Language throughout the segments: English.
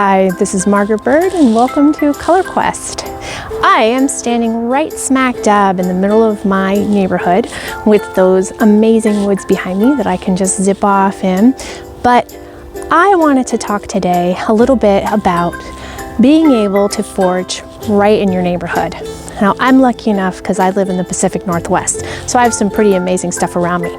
Hi, this is Margaret Byrd and welcome to Color Quest. I am standing right smack dab in the middle of my neighborhood with those amazing woods behind me that I can just zip off in. But I wanted to talk today a little bit about being able to forage right in your neighborhood. Now, I'm lucky enough because I live in the Pacific Northwest, so I have some pretty amazing stuff around me.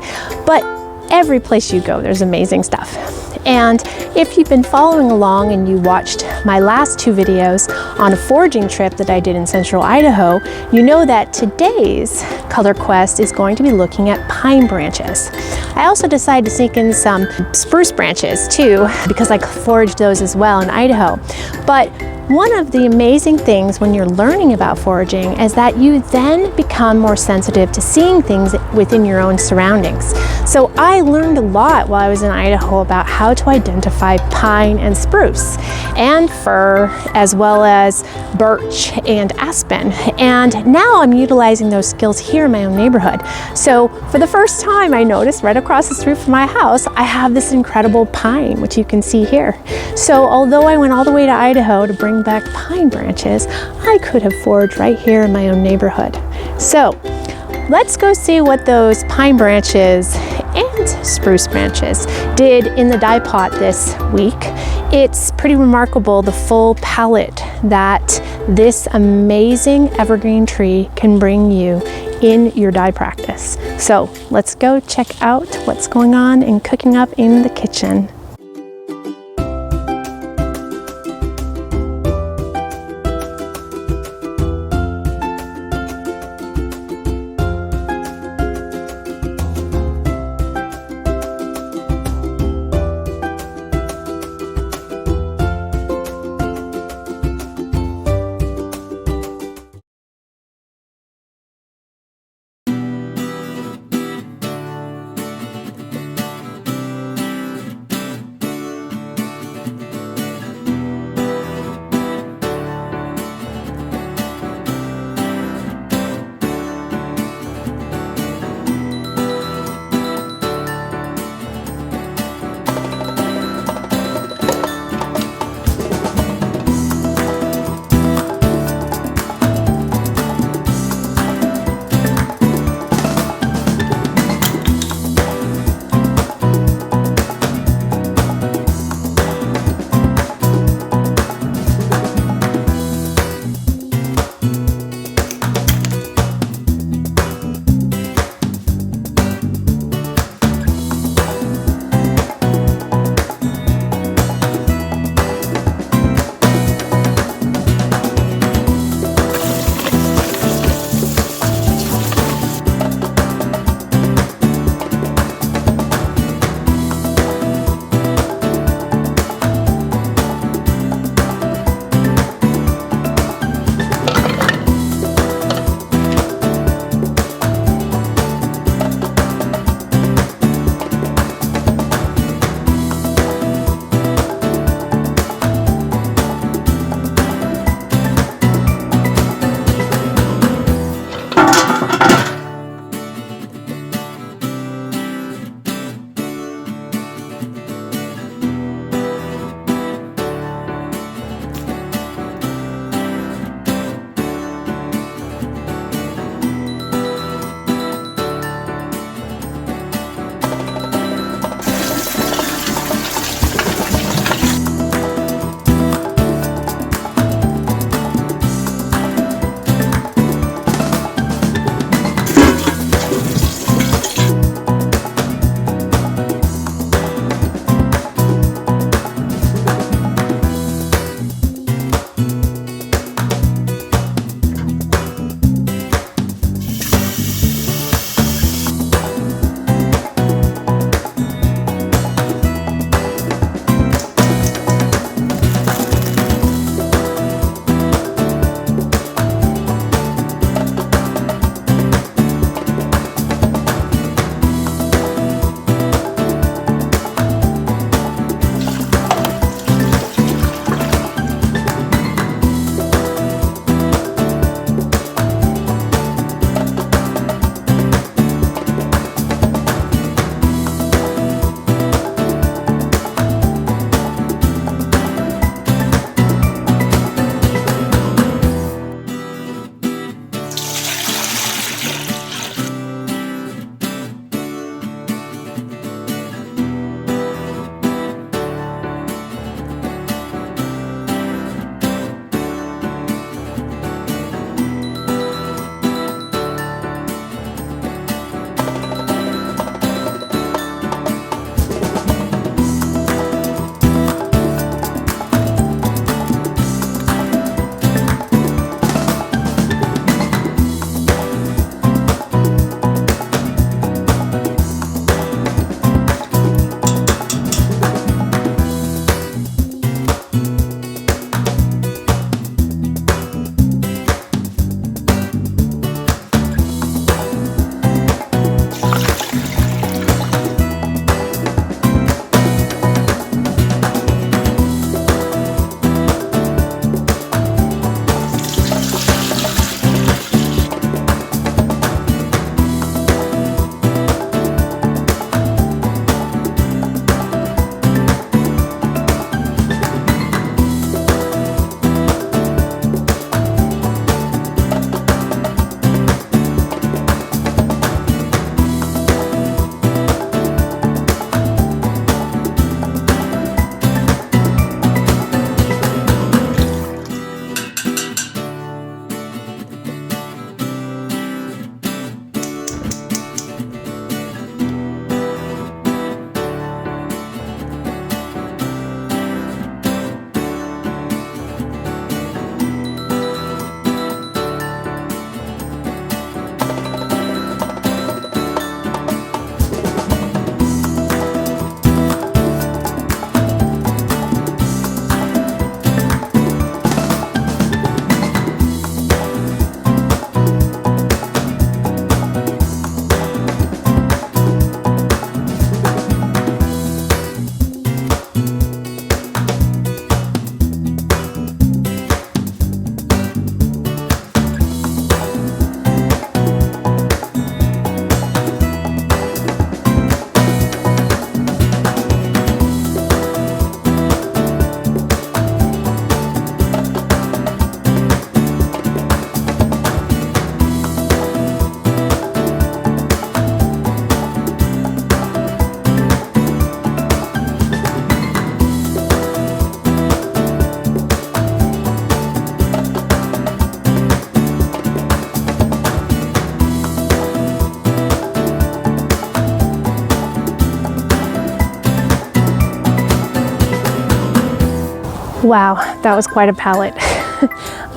But every place you go, there's amazing stuff. And if you've been following along and you watched my last two videos on a foraging trip that I did in central Idaho, you know that today's Color Quest is going to be looking at pine branches. I also decided to sneak in some spruce branches too, because I foraged those as well in Idaho. But one of the amazing things when you're learning about foraging is that you then become more sensitive to seeing things within your own surroundings. So I learned a lot while I was in Idaho about how to identify pine and spruce and fir, as well as birch and aspen. And now I'm utilizing those skills here in my own neighborhood. So for the first time, I noticed right across the street from my house, I have this incredible pine, which you can see here. So although I went all the way to Idaho to bring back pine branches, I could have foraged right here in my own neighborhood. So let's go see what those pine branches and spruce branches did in the dye pot this week. It's pretty remarkable the full palette that this amazing evergreen tree can bring you in your dye practice. So let's go check out what's going on and cooking up in the kitchen. Wow, that was quite a palette.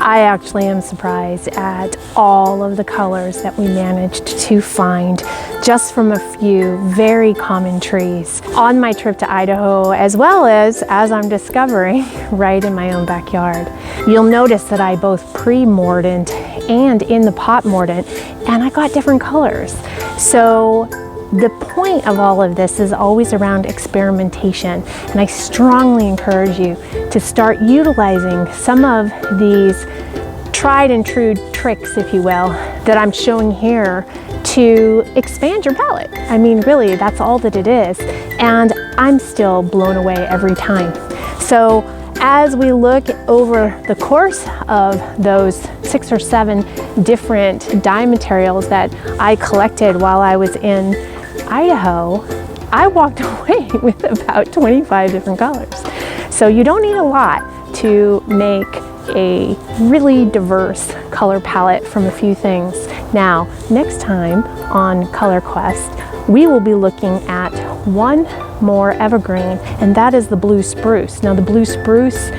I actually am surprised at all of the colors that we managed to find just from a few very common trees on my trip to Idaho, as well as I'm discovering right in my own backyard. You'll notice that I both pre-mordant and in the pot mordant, and I got different colors. So the point of all of this is always around experimentation, and I strongly encourage you to start utilizing some of these tried and true tricks, if you will, that I'm showing here to expand your palette. I mean, really, that's all that it is, and I'm still blown away every time. So as we look over the course of those 6 or 7 different dye materials that I collected while I was in Idaho, I walked away with about 25 different colors. So you don't need a lot to make a really diverse color palette from a few things. Now, next time on Color Quest, we will be looking at one more evergreen, and that is the blue spruce. Now, the blue spruce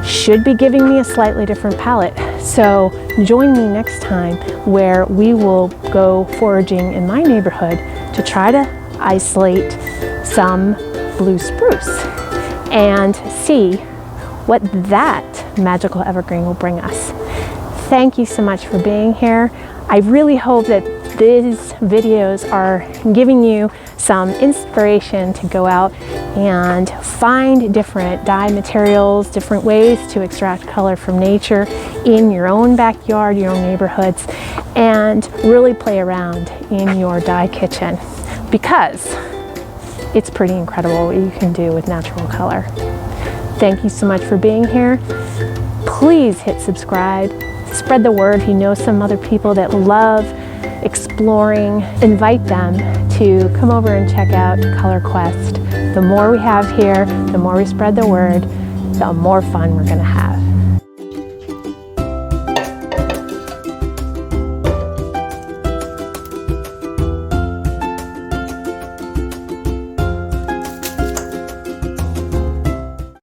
should be giving me a slightly different palette. So join me next time where we will go foraging in my neighborhood to try to isolate some blue spruce and see what that magical evergreen will bring us. Thank you so much for being here. I really hope that these videos are giving you some inspiration to go out and find different dye materials, different ways to extract color from nature in your own backyard, your own neighborhoods, and really play around in your dye kitchen, because it's pretty incredible what you can do with natural color. Thank you so much for being here. Please hit subscribe. Spread the word. If you know some other people that love exploring, invite them to come over and check out Color Quest. The more we have here, the more we spread the word, the more fun we're going to have.